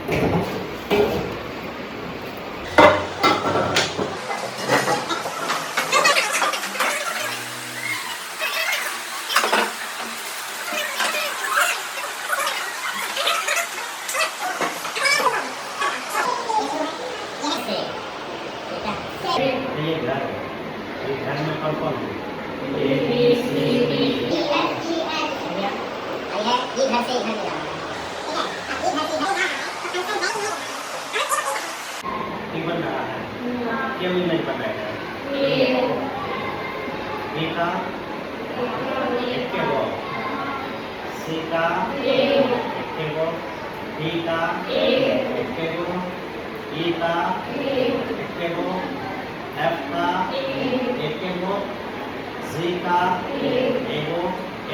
ये घर में कौन कौन है? A B C D E F G H ये घर से इधर जा रहा है, ठीक है? अब ये घर से इधर बन रहा है, क्यों नहीं बन रहा है? ए का एक के वो, सी का एक के वो, डी का एक के वो, ई का एक के वो, एफ का एक के वो, जी का एक वो,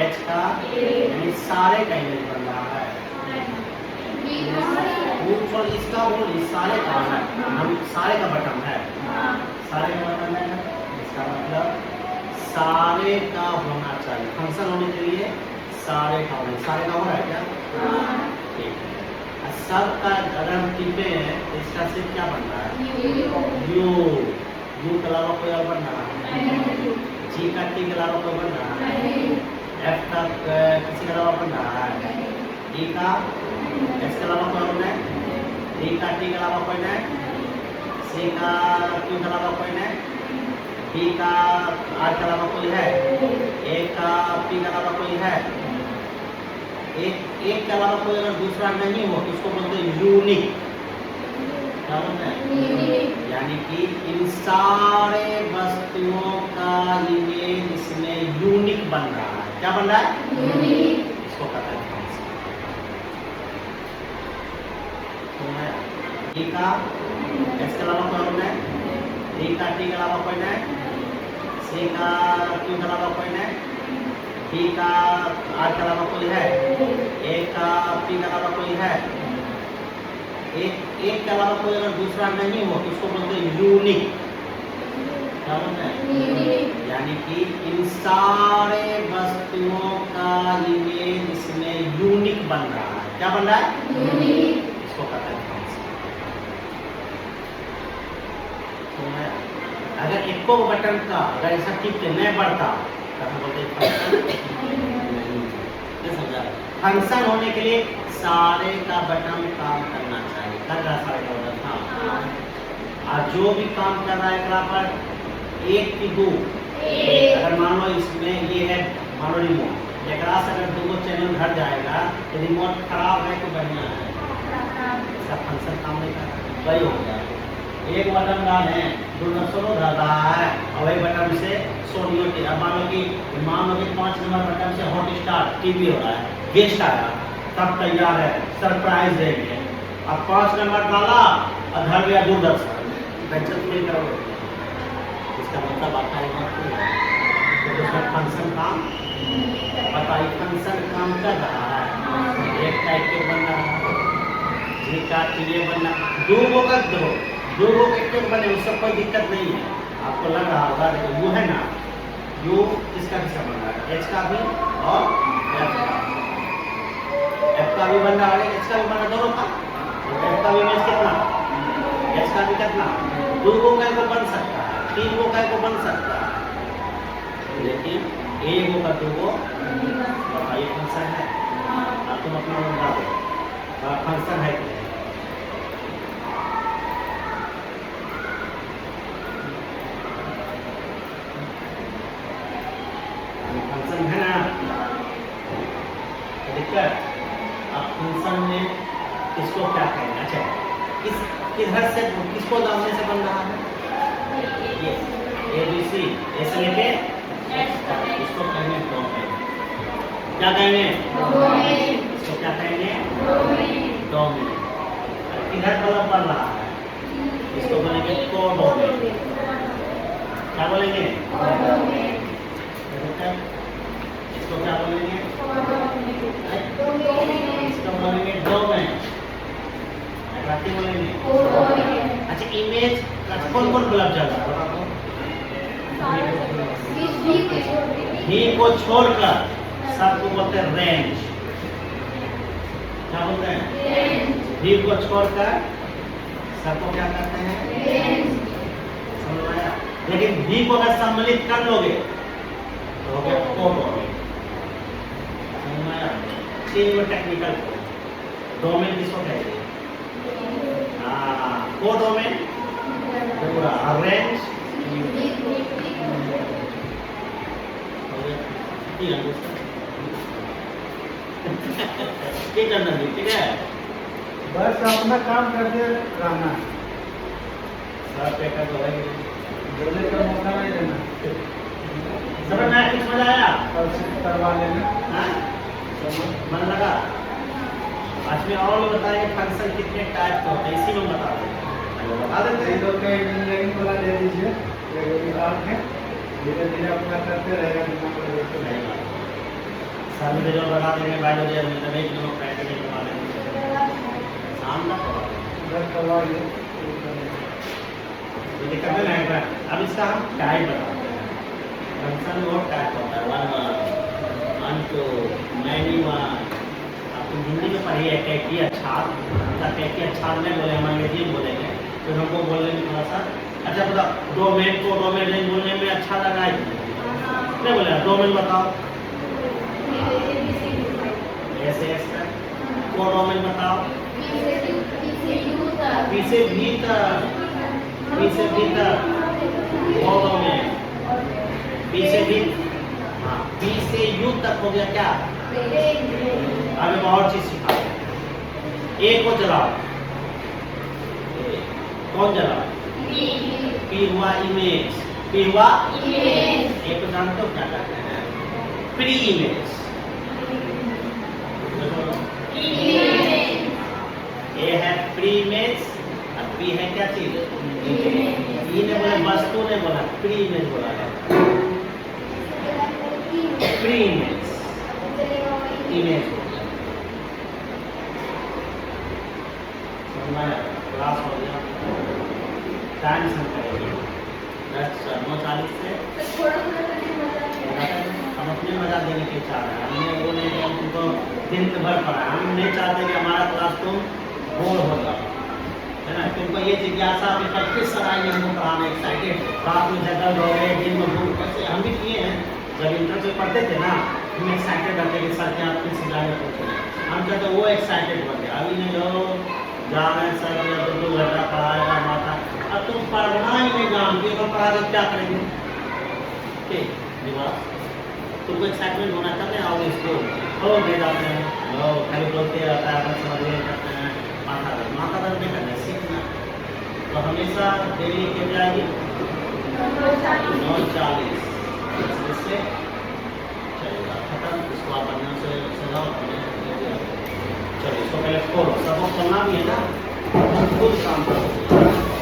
एच का, यानी सारे का इमेज बन रहा है। ऊपर इसका वो सारे का है, हम सारे का बटन है, सारे का बटन है, इसका मतलब सारे का होना चाहिए। फंक्शन होने के लिए सारे का होना, सारे का हो रहा है क्या? ठीक है। सब का अगर हम टिपे हैं तो इसका सिर्फ क्या बन रहा है? यू के अलावा कोई और बन रहा है? जी का टी के अलावा कोई बन रहा है? एफ का किसी के अलावा बन रहा है? ई का एस के अलावा कोई है? डी का टी के अलावा कोई है? सी का क्यू के अलावा कोई है? बी का आर के अलावा कोई है? ए का पी के अलावा कोई है? एक के अलावा कोई अगर दूसरा नहीं हो तो उसको बोलते हैं यूनिक। क्या बोलते हैं? यानी कि इन सारे वस्तुओं का इमेज इसमें यूनिक बन रहा है। क्या बन रहा है? यूनिक। इसको कहते हैं फंक्शन। ई का एस के अलावा कोई और है? डी का टी के अलावा कोई है? सी का क्यू के अलावा कोई है? बी का आर के अलावा कोई है? ए का पी के अलावा कोई है? एक के अलावा कोई अगर दूसरा नहीं हो तो उसको बोलते हैं यूनिक। क्या बोलते हैं? यानी कि इन सारे वस्तुओं का इमेज इसमें यूनिक बन रहा है। क्या बन रहा है? यूनिक। इसको कहते हैं फंक्शन। अगर एक को बटन का अगर ऐसा टिप के नहीं बढ़ता तो हम बोलते फंक्शन होने के लिए सारे का बटन काम करना चाहिए। कर रहा सारे का बटन? हाँ। और जो भी काम कर रहा है पर एक की दो, अगर मान लो इसमें ये है मान लो रिमोट, एक अगर दो चैनल घट जाएगा तो रिमोट खराब है तो बढ़िया है, इसका फंक्शन काम नहीं कर रहा, वही हो गया। एक बटन डाल है दूरदर्शन रह रहा है और वही बटन से सोनियो की मान लो कि 5 नंबर बटन से हॉट स्टार टीवी हो रहा है, गेस्ट आया तब तैयार है, सरप्राइज देंगे। अब 5 नंबर डाला और घर गया दूरदर्शन, बचत नहीं करोगे, इसका मतलब आता है तो उसमें फंक्शन काम बताइए, फंक्शन काम कर रहा है। एक टाइप के बन रहा है, ये बनना दो वो एक बने, उससे कोई दिक्कत नहीं है। आपको लग रहा होगा देखो यू है ना, यू इसका किसका बन रहा है? एच का भी और एफ का भी बन रहा है, एच का भी बन रहा, दोनों का। एफ का भी इमेज कितना, एच का भी कितना, 2 को का बन सकता है, 3 को का बन सकता है, लेकिन 1 को का 2 को बताइए फंक्शन है। अब तुम अपना बता दो फंक्शन है क्या? फंक्शन है ना, दिक्कत। अब फंक्शन में किसको क्या कहना? अच्छा किधर से किसको दामने से बन रहा है? ये ABC ऐसे लेके इसको कहेंगे डोमेन। क्या कहेंगे? इसको क्या कहेंगे? डोमेन। किधर कलम बन रहा है? इसको बोलेंगे कोडोमेन। क्या बोलेंगे? इसको क्या बोलेंगे? इसको बोलेंगे डोमेन। बोलेंगे। अच्छा इमेज कौन कौन बल्ब जल रहा है? ही को छोड़कर सबको बोलते हैं रेंज। क्या बोलते हैं? भी को छोड़कर सबको क्या करते हैं? समझ में आया? लेकिन भी को अगर सम्मिलित कर लोगे तो हो गया कोडोमेन। समझ में आया? तीन में टेक्निकल डोमेन किसको कहते हैं? कोडोमेन पूरा अरेंज ठीक है। बस अपना काम करते रहना, सब पे कर दो भाई, बोलने का मौका नहीं देना, समझ में आया? कुछ मजा आया? और सिर्फ करवा लेना। हाँ? मन लगा? आज में और बताएंगे फंक्शन कितने टाइप के होते हैं, इसी में बता देते इन लोग का इंजीनियरिंग वाला दे दीजिए, धीरे धीरे अपना करते रहेगा, दिमाग हैं। सामने में जो लगा देंगे बायोलॉजी में एक लोग प्रैक्टिकल करवा लेंगे शाम तक करवा ले। तो दिक्कत नहीं आएगा। अब इसका हम टाइप बताते हैं। फंक्शन में बहुत टाइप होता है, वन टू मैनी वन। आप तुम हिंदी में पढ़िए कैकी अच्छार, कैकी अच्छार नहीं बोले, हम अंग्रेजी में बोलेंगे तो हमको बोलने में थोड़ा सा अच्छा बताओ। डोमेन को डोमेन रेंज बोलने में अच्छा लगा है नहीं बोले? डोमेन बताओ ऐसे ऐसे। कोडोमेन बताओ। पी से भीतर, पी से भीतर कोडोमेन, पी से भीतर, हाँ पी से यू तक हो गया क्या? अभी और चीज सिखा। ए को जलाओ, कौन जलाओ? पी हुआ इमेज, पी हुआ इमेज। ए को जानते हो क्या कहते हैं? Pre image. ए है प्री इमेज और पी है क्या चीज? ई ने बोला वस्तु ने बोला, प्री इमेज बोला है। प्री इमेज, इमेज क्लास हो गया। टाइम से करेंगे 10:40 से। हम अपने मजा देने के चाह रहे हैं, हमने वो नहीं हम तुमको दिन भर पढ़ा। हम नहीं चाहते कि हमारा क्लास तुम बोर हो जाओ, है ना? तुमको ये जिज्ञासा अभी तक किस तरह हमको पढ़ाना एक्साइटेड, रात में जगल हो गए, दिन में भूख, कैसे हम भी किए हैं। जब इंटर से पढ़ते थे ना, हम एक्साइटेड रहते कि सर क्या फिर से जाने पूछे, हम कहते वो एक्साइटेड बन गया। अभी नहीं लो जा रहे हैं सर 2 घंटा पढ़ाएगा माता, अब तुम पढ़ना ही नहीं जानते तो पढ़ा के क्या करेंगे? ठीक दिमाग तुमको एक्साइटमेंट होना चाहिए और इसको और दे जाते हैं लोग, खाली बोलते रहता है, अपन समझ नहीं करते हैं। माथा दर्द नहीं करना, सीखना। तो हमेशा डेली के जाएगी 9:40 इससे चलेगा खत्म। इसको आप बढ़िया से सजाओ, चलो इसको पहले खोलो, सबको खोलना भी है ना, खुद काम करो।